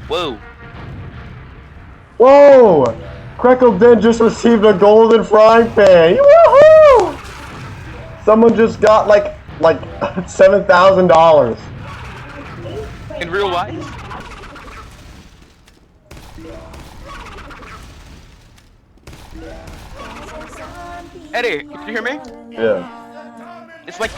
Whoa. Whoa! Crackle Den just received a golden frying pan. Woohoo! Someone just got like $7,000. In real life? Eddie, can you hear me? Yeah. It's like